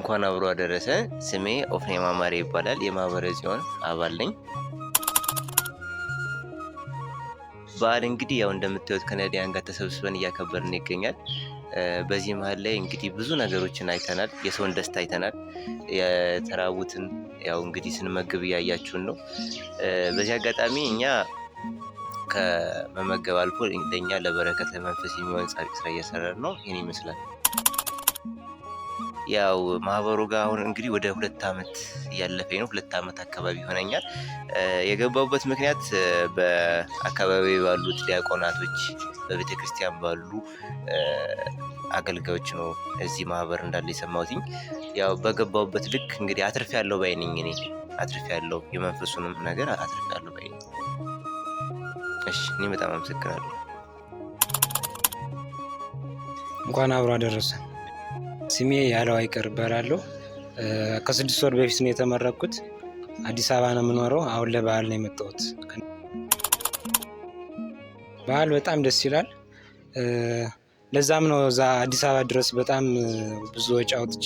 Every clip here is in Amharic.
እንኳን አብሮ አደረሰ። ስሜ ኦፍኔማ ማሬ ይባላል። የማህበረ ጽዮን አባል ነኝ። በዓል እንግዲህ ያው እንደምታዩት ከነዳያን ጋር ተሰብስበን እያከበርን ይገኛል። በዚህ መሀል ላይ እንግዲህ ብዙ ነገሮችን አይተናል። የሰውን ደስታ አይተናል። የተራቡትን ያው እንግዲህ ስንመግብ እያያችሁን ነው። በዚህ አጋጣሚ እኛ ከመመገብ አልፎ ለኛ ለበረከት ለመንፈስ የሚሆን ጻድቅ ስራ እየሰራን ነው። ይህን ይመስላል። ያው ማህበሩ ጋር አሁን እንግዲህ ወደ 2 ዓመት እያለፈኝ ነው። 2 ዓመት አካባቢ ይሆነኛል። የገባሁበት ምክንያት በአካባቢ ባሉት ዲያቆናቶች፣ በቤተ ክርስቲያን ባሉ አገልጋዮች ነው እዚህ ማህበር እንዳለ የሰማሁትኝ። ያው በገባሁበት ልክ እንግዲህ አትርፌያለሁ ባይ ነኝ። እኔ አትርፌያለሁ፣ የመንፈሱንም ነገር አትርፌያለሁ ባይ ነኝ። እሺ፣ እኔ በጣም አመሰግናለሁ። እንኳን አብሮ አደረሰ። ስሜ ያለው አይቀር እባላለሁ። ከ6 ወር በፊት ነው የተመረቅኩት። አዲስ አበባ ነው የምኖረው። አሁን ለበዓል ነው የመጣሁት። በዓል በጣም ደስ ይላል። ለዛም ነው እዛ አዲስ አበባ ድረስ በጣም ብዙ ወጪ አውጥቼ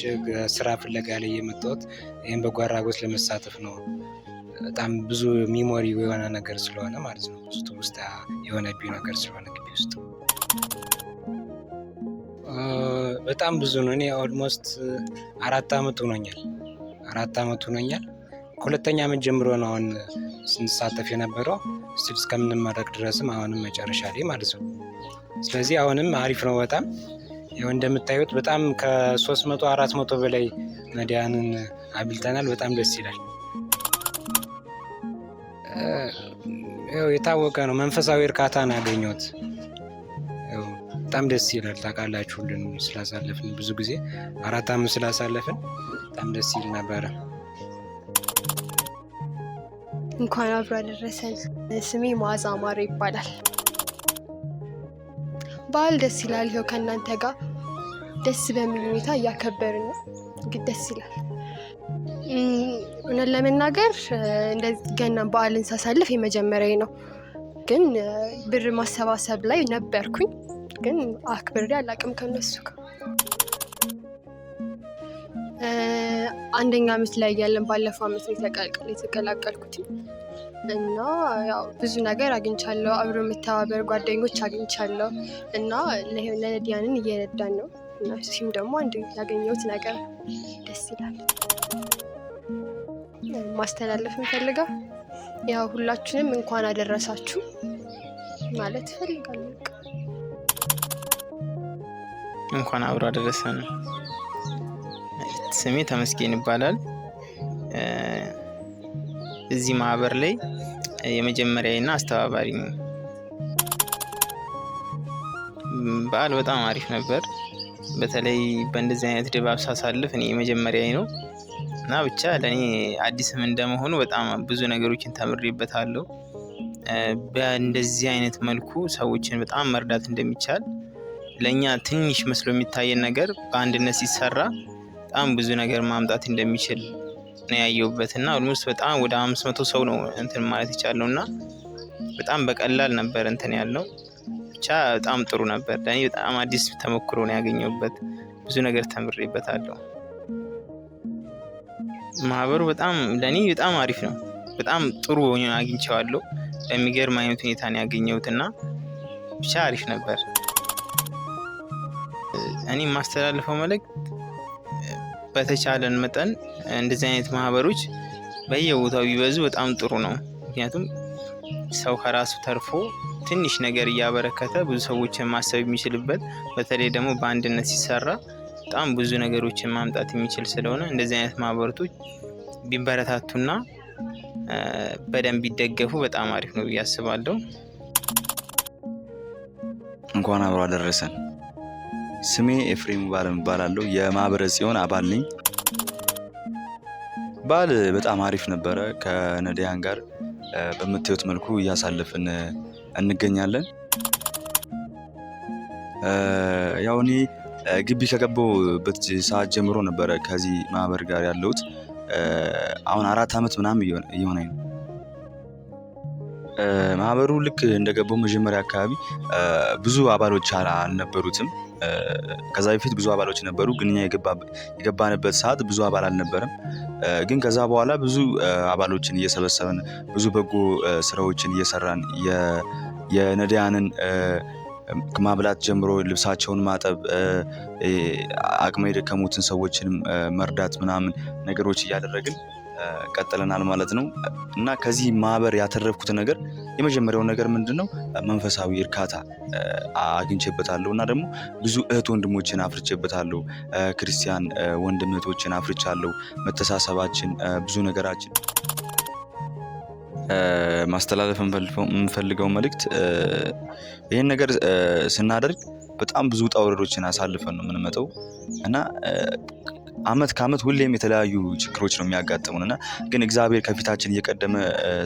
ስራ ፍለጋ ላይ የመጣሁት። ይህም በጎ አድራጎት ለመሳተፍ ነው። በጣም ብዙ ሚሞሪ የሆነ ነገር ስለሆነ ማለት ነው። ውስጥ የሆነብኝ ነገር ስለሆነ ግቢ ውስጥ በጣም ብዙ ነው። እኔ ኦልሞስት 4 ዓመት ሆኖኛል። 4 ዓመት ሆኖኛል። ከሁለተኛ ዓመት ጀምሮ ነው አሁን ስንሳተፍ የነበረው እስከምንመረቅ ድረስም አሁንም መጨረሻ ላይ ማለት ነው። ስለዚህ አሁንም አሪፍ ነው በጣም። ያው እንደምታዩት በጣም ከ300 400 በላይ ነዳያንን አብልተናል። በጣም ደስ ይላል። ያው የታወቀ ነው። መንፈሳዊ እርካታን አገኘሁት። በጣም ደስ ይላል። ታውቃላችሁ ሁሉን ስላሳለፍን ብዙ ጊዜ 4 ዓመት ስላሳለፍን በጣም ደስ ይል ነበረ። እንኳን አብሮ አደረሰን። ስሜ መዓዛ ማሬ ይባላል። በዓል ደስ ይላል። ይኸው ከእናንተ ጋር ደስ በሚል ሁኔታ እያከበርን ነው። ግን ደስ ይላል። እውነት ለመናገር እንደዚህ ገና በዓልን ሳሳልፍ የመጀመሪያ ነው። ግን ብር ማሰባሰብ ላይ ነበርኩኝ። ግን አክብሬ አላውቅም ከነሱ ጋር። 1ኛ ዓመት ላይ ያለን ባለፈው ዓመት የተቀላቀልኩት እና ያው ብዙ ነገር አግኝቻለሁ። አብሮ የምተባበር ጓደኞች አግኝቻለሁ እና ለነዳያንን እየረዳን ነው። እና እሱም ደግሞ አንድ ያገኘሁት ነገር ደስ ይላል። ማስተላለፍ እንፈልገው ያው ሁላችንም እንኳን አደረሳችሁ ማለት እፈልጋለሁ። እንኳን አብሮ አደረሰን። ስሜ ተመስገን ይባላል። እዚህ ማህበር ላይ የመጀመሪያዬና አስተባባሪ ነኝ። በዓል በጣም አሪፍ ነበር። በተለይ በእንደዚህ አይነት ድባብ ሳሳልፍ እኔ የመጀመሪያዬ ነው እና ብቻ ለእኔ አዲስም እንደመሆኑ በጣም ብዙ ነገሮችን ተምሬበታለሁ። በእንደዚህ አይነት መልኩ ሰዎችን በጣም መርዳት እንደሚቻል ለኛ ትንሽ መስሎ የሚታየን ነገር በአንድነት ሲሰራ በጣም ብዙ ነገር ማምጣት እንደሚችል ነው ያየሁበትና ኦልሞስት በጣም ወደ 500 ሰው ነው እንትን ማለት ይቻለውና በጣም በቀላል ነበር እንትን ያለው። ብቻ በጣም ጥሩ ነበር። ለኔ በጣም አዲስ ተሞክሮ ነው ያገኘሁበት። ብዙ ነገር ተምሬበታለሁ። ማህበሩ በጣም ለኔ በጣም አሪፍ ነው። በጣም ጥሩ ሆኖ አግኝቼዋለሁ። በሚገርም አይነት ሁኔታ ነው ያገኘሁትና ብቻ አሪፍ ነበር። እኔ ማስተላለፈው መልእክት በተቻለን መጠን እንደዚህ አይነት ማህበሮች በየቦታው ቢበዙ በጣም ጥሩ ነው። ምክንያቱም ሰው ከራሱ ተርፎ ትንሽ ነገር እያበረከተ ብዙ ሰዎችን ማሰብ የሚችልበት፣ በተለይ ደግሞ በአንድነት ሲሰራ በጣም ብዙ ነገሮችን ማምጣት የሚችል ስለሆነ እንደዚህ አይነት ማህበሮች ቢበረታቱና በደንብ ቢደገፉ በጣም አሪፍ ነው ብዬ አስባለሁ። እንኳን አብሮ አደረሰን። ስሜ ኤፍሬም ባለም እባላለሁ። የማህበረ ጽዮን አባል ነኝ። በዓል በጣም አሪፍ ነበረ። ከነዳያን ጋር በምታዩት መልኩ እያሳለፍን እንገኛለን። ያው እኔ ግቢ ከገባሁበት ሰዓት ጀምሮ ነበረ ከዚህ ማህበር ጋር ያለሁት። አሁን 4 ዓመት ምናምን እየሆነኝ ነው። ማህበሩ ልክ እንደገባው መጀመሪያ አካባቢ ብዙ አባሎች አልነበሩትም። ከዛ በፊት ብዙ አባሎች ነበሩ፣ ግን እኛ የገባንበት ሰዓት ብዙ አባል አልነበረም። ግን ከዛ በኋላ ብዙ አባሎችን እየሰበሰብን ብዙ በጎ ስራዎችን እየሰራን የነዳያንን ከማብላት ጀምሮ ልብሳቸውን ማጠብ፣ አቅመ የደከሙትን ሰዎችንም መርዳት ምናምን ነገሮች እያደረግን ቀጥለናል ማለት ነው። እና ከዚህ ማህበር ያተረፍኩት ነገር የመጀመሪያው ነገር ምንድነው? መንፈሳዊ እርካታ አግኝቼበታለሁ እና ደግሞ ብዙ እህት ወንድሞችን አፍርቼበታለሁ። ክርስቲያን ወንድም እህቶችን አፍርቻለሁ። መተሳሰባችን ብዙ ነገራችን ማስተላለፍ የምፈልገው መልእክት ይህን ነገር ስናደርግ በጣም ብዙ ውጣ ውረዶችን አሳልፈን ነው የምንመጣው እና አመት ከአመት ሁሌም የተለያዩ ችግሮች ነው የሚያጋጥሙን እና ግን እግዚአብሔር ከፊታችን እየቀደመ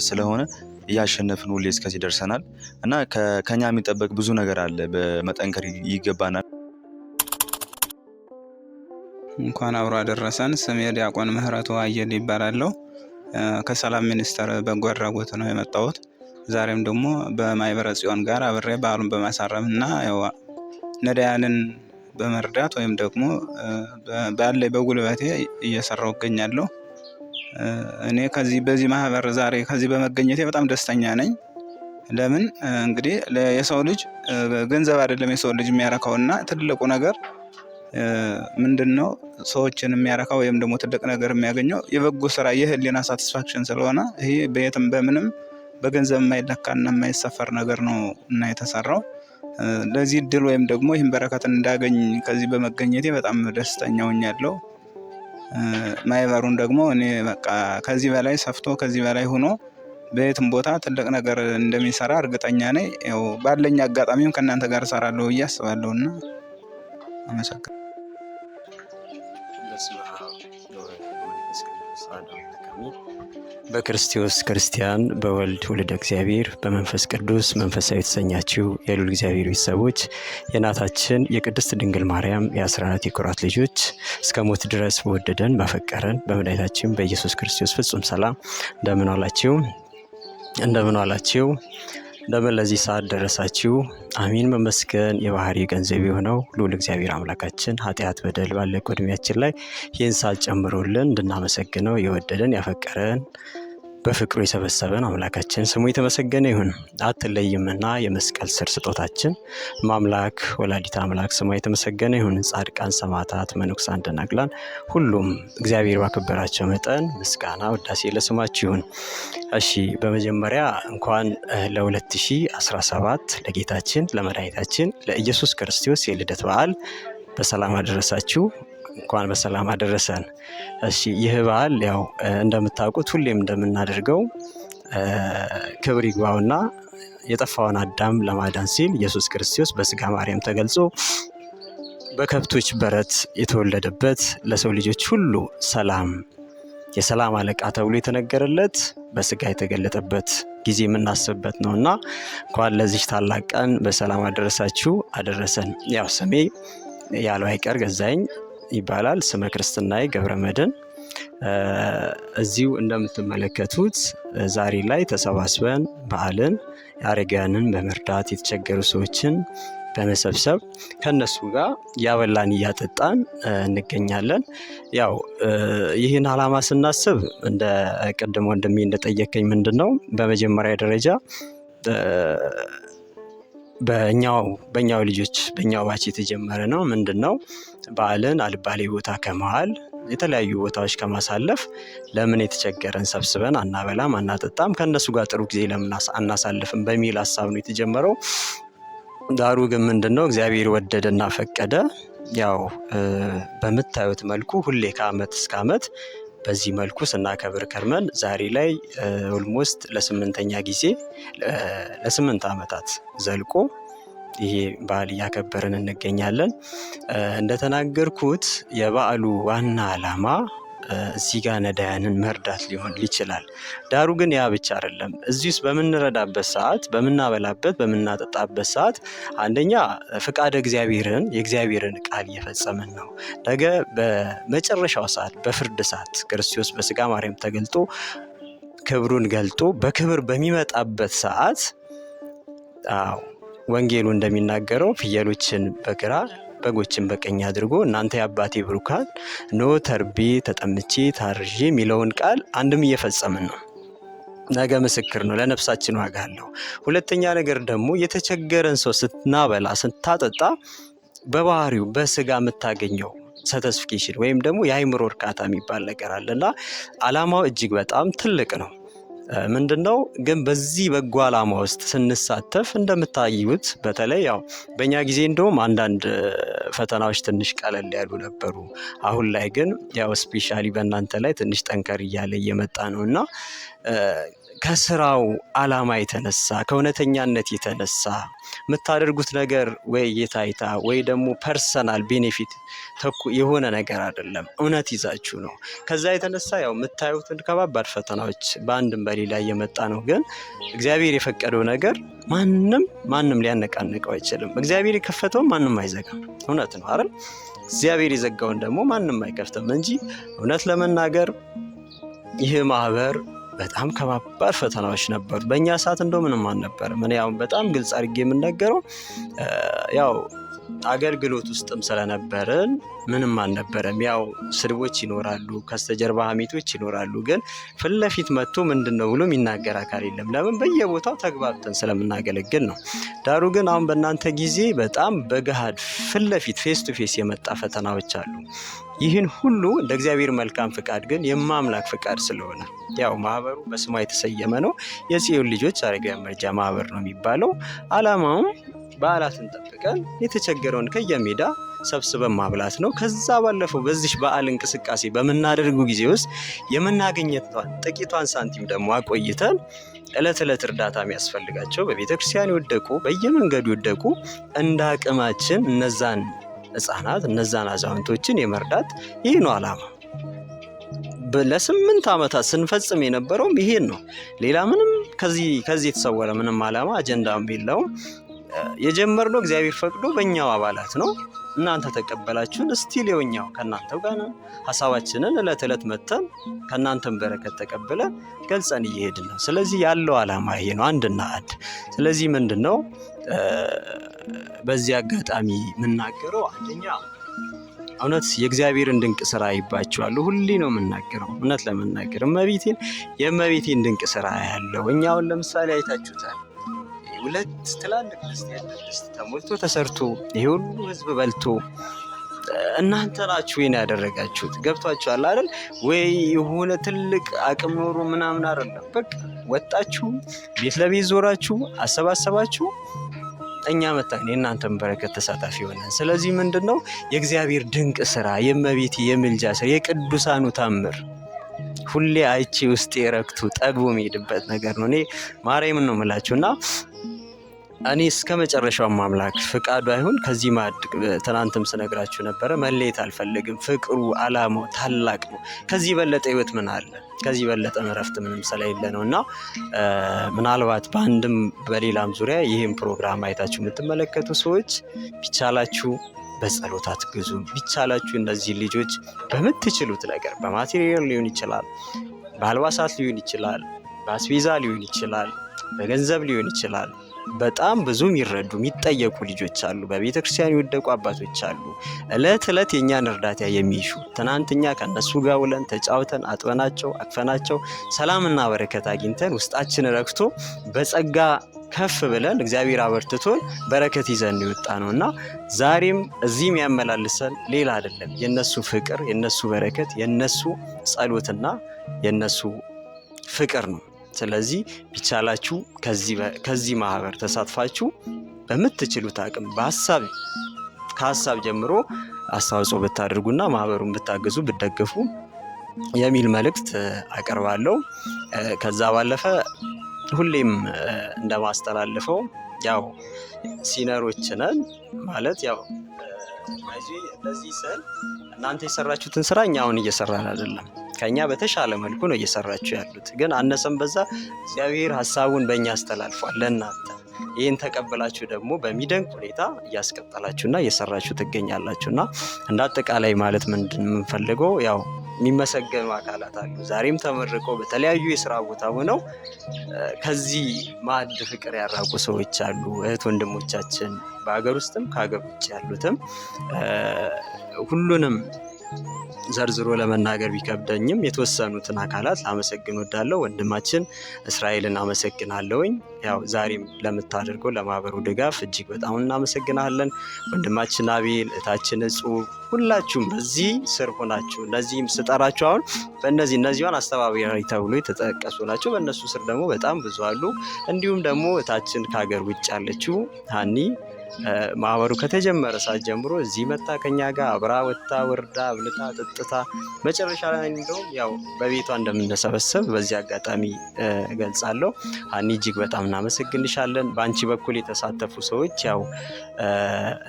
ስለሆነ እያሸነፍን ሁሌ እስከዚህ ደርሰናል እና ከኛ የሚጠበቅ ብዙ ነገር አለ። በመጠንከር ይገባናል። እንኳን አብሮ አደረሰን። ስሜ ዲያቆን ምህረቱ አየለ ይባላለሁ። ከሰላም ሚኒስቴር በጎ አድራጎት ነው የመጣሁት። ዛሬም ደግሞ በማህበረ ጽዮን ጋር አብሬ በዓሉን በማሳረም እና ነዳያንን በመርዳት ወይም ደግሞ ባለኝ በጉልበቴ እየሰራሁ እገኛለሁ። እኔ በዚህ ማህበር ዛሬ ከዚህ በመገኘቴ በጣም ደስተኛ ነኝ። ለምን እንግዲህ የሰው ልጅ ገንዘብ አይደለም የሰው ልጅ የሚያረካውና ትልቁ ነገር ምንድነው? ሰዎችን የሚያረካው ወይም ደግሞ ትልቅ ነገር የሚያገኘው የበጎ ስራ የህሊና ሳቲስፋክሽን ስለሆነ ይሄ በየትም በምንም በገንዘብ የማይለካና የማይሰፈር ነገር ነው እና የተሰራው ለዚህ እድል ወይም ደግሞ ይህን በረከትን እንዳገኝ ከዚህ በመገኘቴ በጣም ደስተኛ ሆኛለሁ። ማህበሩን ደግሞ እኔ በቃ ከዚህ በላይ ሰፍቶ ከዚህ በላይ ሆኖ በየትም ቦታ ትልቅ ነገር እንደሚሰራ እርግጠኛ ነኝ። ያው ባለኝ አጋጣሚም ከእናንተ ጋር እሰራለሁ ብዬ አስባለሁና አመሰግናለሁ። በክርስቶስ ክርስቲያን በወልድ ውልደ እግዚአብሔር በመንፈስ ቅዱስ መንፈሳዊ የተሰኛችሁ የልዑል እግዚአብሔር ቤተሰቦች የእናታችን የቅድስት ድንግል ማርያም የአስራት የኩራት ልጆች እስከ ሞት ድረስ በወደደን ባፈቀረን በመድኃኒታችን በኢየሱስ ክርስቶስ ፍጹም ሰላም እንደምን ዋላችሁ? እንደምን ለዚህ ሰዓት ደረሳችሁ? አሚን። መመስገን የባህሪ ገንዘብ የሆነው ልዑል እግዚአብሔር አምላካችን ኃጢአት በደል ባለቀ ዕድሜያችን ላይ ይህን ሰዓት ጨምሮልን እንድናመሰግነው የወደደን ያፈቀረን በፍቅሩ የሰበሰበን አምላካችን ስሙ የተመሰገነ ይሁን። አትለይምና የመስቀል ስር ስጦታችን ማምላክ ወላዲተ አምላክ ስሙ የተመሰገነ ይሁን። ጻድቃን፣ ሰማዕታት፣ መነኮሳት፣ ደናግላን ሁሉም እግዚአብሔር ባከበራቸው መጠን ምስጋና ውዳሴ ለስማችሁ ይሁን። እሺ በመጀመሪያ እንኳን ለ2017 ለጌታችን ለመድኃኒታችን ለኢየሱስ ክርስቶስ የልደት በዓል በሰላም አደረሳችሁ። እንኳን በሰላም አደረሰን። እሺ ይህ በዓል ያው እንደምታውቁት ሁሌም እንደምናደርገው ክብር ይግባውና የጠፋውን አዳም ለማዳን ሲል ኢየሱስ ክርስቶስ በስጋ ማርያም ተገልጾ በከብቶች በረት የተወለደበት ለሰው ልጆች ሁሉ ሰላም የሰላም አለቃ ተብሎ የተነገረለት በስጋ የተገለጠበት ጊዜ የምናስብበት ነውና እንኳን ለዚህ ታላቅ ቀን በሰላም አደረሳችሁ አደረሰን። ያው ስሜ ያለው አይቀር ገዛኸኝ ይባላል። ስመ ክርስትናዬ ገብረመድህን። እዚሁ እንደምትመለከቱት ዛሬ ላይ ተሰባስበን በዓልን አረጋውያንን በመርዳት የተቸገሩ ሰዎችን በመሰብሰብ ከነሱ ጋር ያበላን እያጠጣን እንገኛለን። ያው ይህን ዓላማ ስናስብ እንደ ቅድም ወንድሜ እንደጠየቀኝ ምንድነው በመጀመሪያ ደረጃ በእኛው ልጆች በእኛው ባች የተጀመረ ነው። ምንድነው በዓልን አልባሌ ቦታ ከመዋል የተለያዩ ቦታዎች ከማሳለፍ ለምን የተቸገረን ሰብስበን አናበላም አናጠጣም፣ ከነሱ ጋር ጥሩ ጊዜ ለምን አናሳልፍም በሚል ሀሳብ ነው የተጀመረው። ዳሩ ግን ምንድነው እግዚአብሔር ወደደና ፈቀደ። ያው በምታዩት መልኩ ሁሌ ከአመት እስከ አመት በዚህ መልኩ ስናከብር ከርመን ዛሬ ላይ ኦልሞስት ለስምንተኛ ጊዜ ለ8 ዓመታት ዘልቆ ይሄ በዓል እያከበርን እንገኛለን። እንደተናገርኩት የበዓሉ ዋና ዓላማ እዚህ ጋር ነዳያንን መርዳት ሊሆን ይችላል። ዳሩ ግን ያ ብቻ አይደለም። እዚህ ውስጥ በምንረዳበት ሰዓት፣ በምናበላበት፣ በምናጠጣበት ሰዓት አንደኛ ፍቃደ እግዚአብሔርን የእግዚአብሔርን ቃል እየፈጸምን ነው። ነገ በመጨረሻው ሰዓት በፍርድ ሰዓት ክርስቶስ በስጋ ማርያም ተገልጦ ክብሩን ገልጦ በክብር በሚመጣበት ሰዓት ወንጌሉ እንደሚናገረው ፍየሎችን በግራ በጎችን በቀኝ አድርጎ እናንተ የአባቴ ብሩካን ኖ ተርቤ ተጠምቼ ታርዤ የሚለውን ቃል አንድም እየፈጸምን ነው። ነገ ምስክር ነው፣ ለነፍሳችን ዋጋ አለው። ሁለተኛ ነገር ደግሞ የተቸገረን ሰው ስናበላ ስታጠጣ በባህሪው በስጋ የምታገኘው ሳቲስፊኬሽን ወይም ደግሞ የአይምሮ እርካታ የሚባል ነገር አለና ዓላማው እጅግ በጣም ትልቅ ነው። ምንድነው ግን በዚህ በጎ ዓላማ ውስጥ ስንሳተፍ እንደምታዩት በተለይ ያው በእኛ ጊዜ እንደውም አንዳንድ ፈተናዎች ትንሽ ቀለል ያሉ ነበሩ። አሁን ላይ ግን ያው ስፔሻሊ በእናንተ ላይ ትንሽ ጠንከር እያለ እየመጣ ነው እና ከስራው ዓላማ የተነሳ ከእውነተኛነት የተነሳ የምታደርጉት ነገር ወይ የታይታ ወይ ደግሞ ፐርሰናል ቤኔፊት የሆነ ነገር አይደለም፣ እውነት ይዛችሁ ነው። ከዛ የተነሳ ያው የምታዩትን ከባባድ ፈተናዎች በአንድም በሌላ እየመጣ ነው። ግን እግዚአብሔር የፈቀደው ነገር ማንም ሊያነቃንቀው አይችልም። እግዚአብሔር የከፈተው ማንም አይዘጋም። እውነት ነው አይደል? እግዚአብሔር የዘጋውን ደግሞ ማንም አይከፍትም እንጂ እውነት ለመናገር ይህ ማህበር በጣም ከባባድ ፈተናዎች ነበሩ። በእኛ ሰዓት እንደው ምንም አልነበረም። እኔ ያው በጣም ግልጽ አድርጌ የምናገረው ያው አገልግሎት ውስጥም ስለነበርን ምንም አልነበረም። ያው ስድቦች ይኖራሉ፣ ከስተጀርባ ሀሜቶች ይኖራሉ። ግን ፊት ለፊት መጥቶ ምንድነው ብሎ የሚናገር አካል የለም። ለምን? በየቦታው ተግባብተን ስለምናገለግል ነው። ዳሩ ግን አሁን በእናንተ ጊዜ በጣም በገሃድ ፊት ለፊት ፌስ ቱ ፌስ የመጣ ፈተናዎች አሉ። ይህን ሁሉ እንደ እግዚአብሔር መልካም ፍቃድ ግን የማምላክ ፍቃድ ስለሆነ ያው ማህበሩ በስሟ የተሰየመ ነው። የጽዮን ልጆች አረጋውያን መርጃ ማህበር ነው የሚባለው። ዓላማውም በዓላትን ጠብቀን የተቸገረውን ከየሜዳ ሰብስበን ማብላት ነው። ከዛ ባለፈው በዚህ በዓል እንቅስቃሴ በምናደርጉ ጊዜ ውስጥ የምናገኘቷን ጥቂቷን ሳንቲም ደግሞ አቆይተን ዕለት ዕለት እርዳታ የሚያስፈልጋቸው በቤተክርስቲያን የወደቁ በየመንገዱ የወደቁ እንደ አቅማችን እነዛን ህፃናት እነዛን አዛውንቶችን የመርዳት ይህ ነው ዓላማ። ለ8 ዓመታት ስንፈጽም የነበረውም ይሄን ነው። ሌላ ምንም ከዚህ የተሰወረ ምንም ዓላማ አጀንዳም የለውም። የጀመርነው እግዚአብሔር ፈቅዶ በእኛው አባላት ነው። እናንተ ተቀበላችሁን፣ እስቲል የኛው ከእናንተው ጋር ነው። ሀሳባችንን ዕለት ዕለት መተን ከእናንተም በረከት ተቀብለን ገልጸን እየሄድን ነው። ስለዚህ ያለው ዓላማ ይሄ ነው፣ አንድና አንድ። ስለዚህ ምንድነው በዚህ አጋጣሚ የምናገረው አንደኛ እውነት የእግዚአብሔርን ድንቅ ስራ ይባችኋለሁ። ሁሌ ነው የምናገረው። እውነት ለመናገር የእመቤቴን ድንቅ ስራ ያለው እኛውን ለምሳሌ አይታችሁታል። 2 ትላልቅ ድስት ተሞልቶ ተሰርቶ ይሄ ሁሉ ህዝብ በልቶ እናንተ ናችሁ ይሄን ያደረጋችሁት። ገብቷችኋል አይደል ወይ? የሆነ ትልቅ አቅም ኖሮ ምናምን አይደለም። በቃ ወጣችሁ ቤት ለቤት ዞራችሁ አሰባሰባችሁ፣ እኛ መጣን የእናንተን በረከት ተሳታፊ ሆነን። ስለዚህ ምንድነው የእግዚአብሔር ድንቅ ስራ፣ የእመቤቴ የምልጃ ስራ፣ የቅዱሳኑ ታምር ሁሌ አይቼ ውስጤ ረክቶ ጠግቦ የሚሄድበት ነገር ነው። እኔ ማርያምን ነው የምላችሁና እኔ እስከ መጨረሻው ማምላክ ፍቃዱ አይሁን ከዚህ ማዕድ ትናንትም ስነግራችሁ ነበረ፣ መለየት አልፈልግም። ፍቅሩ ዓላማው ታላቅ ነው። ከዚህ በለጠ ህይወት ምን አለ? ከዚህ በለጠ እረፍት ምንም ስለሌለ ነው። እና ምናልባት በአንድም በሌላም ዙሪያ ይህን ፕሮግራም አይታችሁ የምትመለከቱ ሰዎች ቢቻላችሁ በጸሎት አትግዙ። ቢቻላችሁ እነዚህ ልጆች በምትችሉት ነገር በማቴሪያል ሊሆን ይችላል፣ በአልባሳት ሊሆን ይችላል፣ በአስቤዛ ሊሆን ይችላል፣ በገንዘብ ሊሆን ይችላል። በጣም ብዙ የሚረዱ የሚጠየቁ ልጆች አሉ። በቤተ ክርስቲያን የወደቁ አባቶች አሉ፣ ዕለት ዕለት የእኛን እርዳታ የሚሹ። ትናንትኛ ከእነሱ ጋር ውለን ተጫውተን አጥበናቸው አቅፈናቸው ሰላምና በረከት አግኝተን ውስጣችን ረክቶ በጸጋ ከፍ ብለን እግዚአብሔር አበርትቶን በረከት ይዘን የወጣ ነው እና ዛሬም እዚህም ያመላልሰን ሌላ አይደለም፣ የነሱ ፍቅር፣ የነሱ በረከት፣ የነሱ ጸሎትና የነሱ ፍቅር ነው። ስለዚህ ቢቻላችሁ ከዚህ ማህበር ተሳትፋችሁ በምትችሉት አቅም ከሀሳብ ጀምሮ አስተዋጽኦ ብታደርጉና ማህበሩን ብታገዙ ብትደግፉ የሚል መልእክት አቀርባለሁ። ከዛ ባለፈ ሁሌም እንደማስተላልፈው ያው ሲነሮች ነን ማለት ያው እንደዚህ ስል እናንተ የሰራችሁትን ስራ እኛ አሁን እየሰራን አይደለም። ከኛ በተሻለ መልኩ ነው እየሰራችሁ ያሉት። ግን አነሰም በዛ እግዚአብሔር ሀሳቡን በእኛ አስተላልፏል ለእናንተ። ይህን ተቀበላችሁ ደግሞ በሚደንቅ ሁኔታ እያስቀጠላችሁና እየሰራችሁ ትገኛላችሁና እንደ አጠቃላይ ማለት ምንድን የምንፈልገው ያው የሚመሰገኑ አካላት አሉ። ዛሬም ተመርቀው በተለያዩ የስራ ቦታ ሆነው ከዚህ ማዕድ ፍቅር ያራቁ ሰዎች አሉ። እህት ወንድሞቻችን በሀገር ውስጥም ከሀገር ውጭ ያሉትም ሁሉንም ዘርዝሮ ለመናገር ቢከብደኝም የተወሰኑትን አካላት ላመሰግን ወዳለሁ። ወንድማችን እስራኤልን አመሰግናለሁኝ። ያው ዛሬም ለምታደርገው ለማህበሩ ድጋፍ እጅግ በጣም እናመሰግናለን። ወንድማችን አቤል፣ እህታችን እጹብ፣ ሁላችሁም በዚህ ስር ሆናችሁ እነዚህም ስጠራችሁ አሁን እነዚህን አስተባባሪ ተብሎ የተጠቀሱ ናቸው። በእነሱ ስር ደግሞ በጣም ብዙ አሉ። እንዲሁም ደግሞ እህታችን ከሀገር ውጭ ያለችው ሀኒ ማህበሩ ከተጀመረ ሰዓት ጀምሮ እዚህ መጣ ከኛ ጋር አብራ ወጣ ወርዳ አብልታ ጠጥታ መጨረሻ ላይ እንደውም ያው በቤቷ እንደምንሰበሰብ በዚህ አጋጣሚ እገልጻለሁ። ሀኒ እጅግ በጣም እናመሰግንሻለን። በአንቺ በኩል የተሳተፉ ሰዎች ያው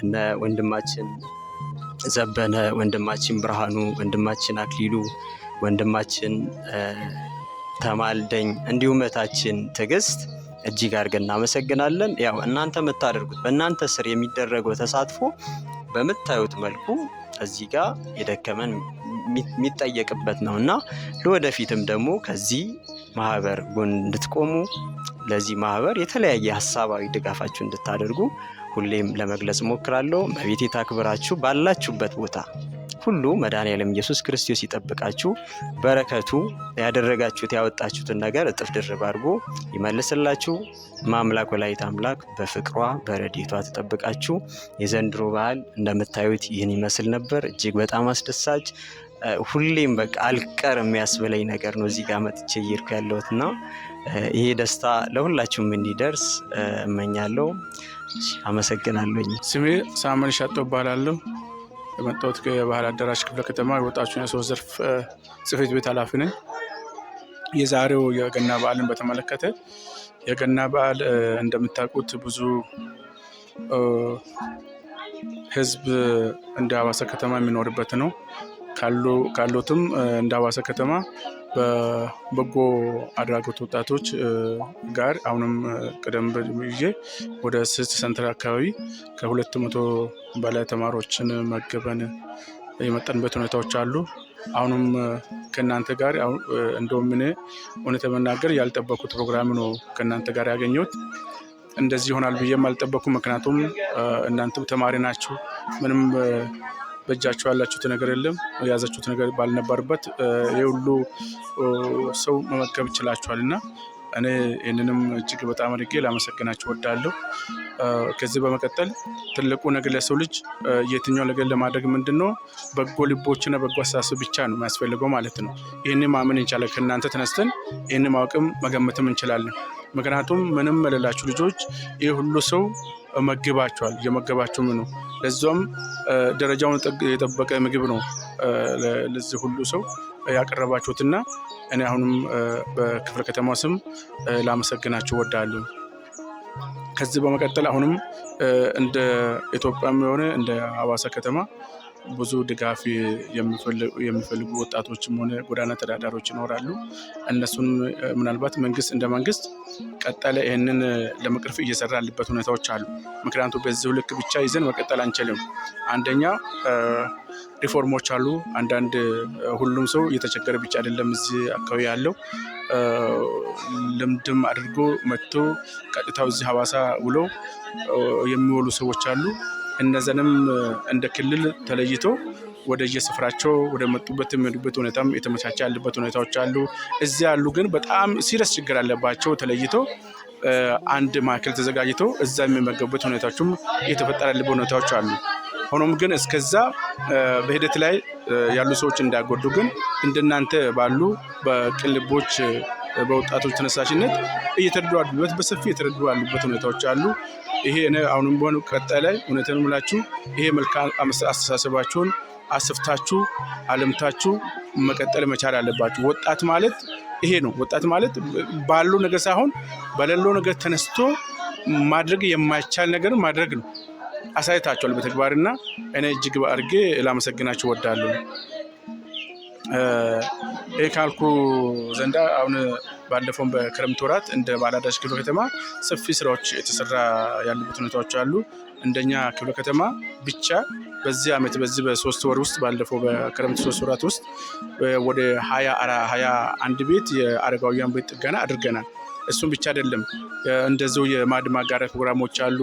እነ ወንድማችን ዘበነ፣ ወንድማችን ብርሃኑ፣ ወንድማችን አክሊሉ፣ ወንድማችን ተማልደኝ እንዲሁም እህታችን ትዕግስት እጅግ አድርገን እናመሰግናለን። ያው እናንተ የምታደርጉት በእናንተ ስር የሚደረገው ተሳትፎ በምታዩት መልኩ እዚህ ጋር የደከመን የሚጠየቅበት ነው እና ለወደፊትም ደግሞ ከዚህ ማህበር ጎን እንድትቆሙ ለዚህ ማህበር የተለያየ ሀሳባዊ ድጋፋችሁ እንድታደርጉ ሁሌም ለመግለጽ ሞክራለሁ። መቤቴ ታክብራችሁ ባላችሁበት ቦታ ሁሉ መድኃኔዓለም ኢየሱስ ክርስቶስ ይጠብቃችሁ። በረከቱ ያደረጋችሁት ያወጣችሁትን ነገር እጥፍ ድርብ አድርጎ ይመልስላችሁ። ማምላክ ወላዲተ አምላክ በፍቅሯ በረድኤቷ ትጠብቃችሁ። የዘንድሮ በዓል እንደምታዩት ይህን ይመስል ነበር። እጅግ በጣም አስደሳች ሁሌም በቃ አልቀር የሚያስብለኝ ነገር ነው እዚህ ጋር መጥቼ እየሄድኩ ያለሁትና ይሄ ደስታ ለሁላችሁም እንዲደርስ እመኛለሁ። አመሰግናለሁኝ። ስሜ ሳሙኤል ሻጦ እባላለሁ። የመጣሁት ከባህል አዳራሽ ክፍለ ከተማ የወጣችውን የሰው ዘርፍ ጽሕፈት ቤት ኃላፊ ነኝ። የዛሬው የገና በዓልን በተመለከተ የገና በዓል እንደምታውቁት ብዙ ሕዝብ እንደ ሀዋሳ ከተማ የሚኖርበት ነው። ካሉትም እንደ ሀዋሳ ከተማ በበጎ አድራጎት ወጣቶች ጋር አሁንም ቀደም ብዬ ወደ 6 ሰንተር አካባቢ ከ200 በላይ ተማሪዎችን መገበን የመጠንበት ሁኔታዎች አሉ። አሁንም ከእናንተ ጋር እንደውም እኔ እውነት ለመናገር ያልጠበኩት ፕሮግራም ነው ከእናንተ ጋር ያገኘሁት። እንደዚህ ይሆናል ብዬም አልጠበኩም። ምክንያቱም እናንተም ተማሪ ናችሁ። ምንም በእጃችሁ ያላችሁት ነገር የለም። የያዛችሁት ነገር ባልነበርበት ይህ ሁሉ ሰው መመገብ ይችላችኋል እና እኔ ይህንንም እጅግ በጣም አድርጌ ላመሰግናችሁ እወዳለሁ። ከዚህ በመቀጠል ትልቁ ነገር ለሰው ልጅ የትኛው ነገር ለማድረግ ምንድን ነው በጎ ልቦችና በጎ አስተሳሰብ ብቻ ነው የሚያስፈልገው ማለት ነው። ይህን ማመን እንችላለን። ከእናንተ ተነስተን ይህን ማወቅም መገመትም እንችላለን። ምክንያቱም ምንም የሌላችሁ ልጆች ይህ ሁሉ ሰው መግባችኋል፣ እየመገባችሁም ነው። ለዛም ደረጃውን የጠበቀ ምግብ ነው ለዚህ ሁሉ ሰው ያቀረባችሁትና እኔ አሁንም በክፍለ ከተማ ስም ላመሰግናችሁ እወዳለሁ። ከዚህ በመቀጠል አሁንም እንደ ኢትዮጵያም የሆነ እንደ ሀዋሳ ከተማ ብዙ ድጋፍ የሚፈልጉ ወጣቶችም ሆነ ጎዳና ተዳዳሪዎች ይኖራሉ። እነሱን ምናልባት መንግስት እንደ መንግስት ቀጠለ ይህንን ለመቅረፍ እየሰራ ያለበት ሁኔታዎች አሉ። ምክንያቱም በዚሁ ልክ ብቻ ይዘን መቀጠል አንችልም። አንደኛ ሪፎርሞች አሉ። አንዳንድ ሁሉም ሰው እየተቸገረ ብቻ አይደለም እዚህ አካባቢ ያለው ልምድም አድርጎ መጥቶ ቀጥታው እዚህ ሀዋሳ ውሎ የሚውሉ ሰዎች አሉ። እነዚያንም እንደ ክልል ተለይቶ ወደ የስፍራቸው ወደ መጡበት የሚሄዱበት ሁኔታም የተመቻቸ ያለበት ሁኔታዎች አሉ። እዚህ ያሉ ግን በጣም ሲሪየስ ችግር ያለባቸው ተለይቶ አንድ ማዕከል ተዘጋጅቶ እዛ የሚመገቡበት ሁኔታዎችም እየተፈጠረ ያለበት ሁኔታዎች አሉ። ሆኖም ግን እስከዛ በሂደት ላይ ያሉ ሰዎች እንዳይጎዱ ግን እንደናንተ ባሉ በቅን ልቦች በወጣቶች ተነሳሽነት እየተረዱ ያሉበት በሰፊ የተረዱ ያሉበት ሁኔታዎች አሉ። ይሄ አሁንም ቢሆን ቀጣይ ላይ እውነትን ምላችሁ ይሄ መልካም አስተሳሰባችሁን አስፍታችሁ አለምታችሁ መቀጠል መቻል አለባችሁ። ወጣት ማለት ይሄ ነው። ወጣት ማለት ባለው ነገር ሳይሆን በሌለው ነገር ተነስቶ ማድረግ የማይቻል ነገር ማድረግ ነው። አሳይታችኋል በተግባርና እኔ እጅግ አድርጌ ላመሰግናችሁ እወዳለሁ። ይሄ ካልኩ ዘንዳ አሁን ባለፈው በክረምት ወራት እንደ ባህል አዳራሽ ክፍለ ከተማ ሰፊ ስራዎች የተሰራ ያሉበት ሁኔታዎች አሉ። እንደኛ ክፍለ ከተማ ብቻ በዚህ ዓመት በዚህ በ3 ወር ውስጥ ባለፈው በክረምት 3 ወራት ውስጥ ወደ 21 ቤት የአረጋውያን ቤት ጥገና አድርገናል። እሱም ብቻ አይደለም፣ እንደዚሁ የማዕድ ማጋሪያ ፕሮግራሞች አሉ።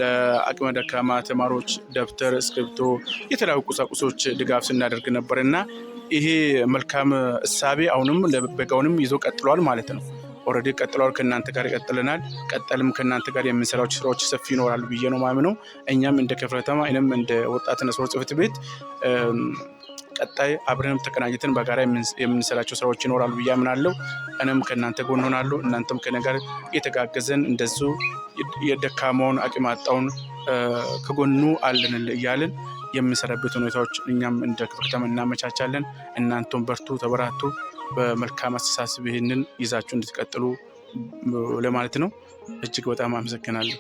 ለአቅመ ደካማ ተማሪዎች ደብተር፣ እስክሪብቶ፣ የተለያዩ ቁሳቁሶች ድጋፍ ስናደርግ ነበር እና ይሄ መልካም እሳቤ አሁንም በጋውንም ይዞ ቀጥሏል ማለት ነው። ኦልሬዲ ቀጥሏል። ከእናንተ ጋር ይቀጥልናል። ቀጠልም ከእናንተ ጋር የምንሰራቸው ስራዎች ሰፊ ይኖራሉ ብዬ ነው ማምነው። እኛም እንደ ክፍለ ከተማ እኔም እንደ ወጣትና ስፖርት ጽሕፈት ቤት ቀጣይ አብረንም ተቀናጅተን በጋራ የምንሰራቸው ስራዎች ይኖራሉ ብዬ አምናለሁ። እኔም ከእናንተ ጎን ሆናለሁ፣ እናንተም ከእኔ ጋር የተጋገዘን እንደዚሁ የደካማውን አቅም ያጣውን ከጎኑ አለን እያልን የምንሰራበት ሁኔታዎች እኛም እንደ ክፍለ ከተማ እናመቻቻለን። እናንተም በርቱ፣ ተበራቱ፣ በመልካም አስተሳሰብ ይህንን ይዛችሁ እንድትቀጥሉ ለማለት ነው። እጅግ በጣም አመሰግናለሁ።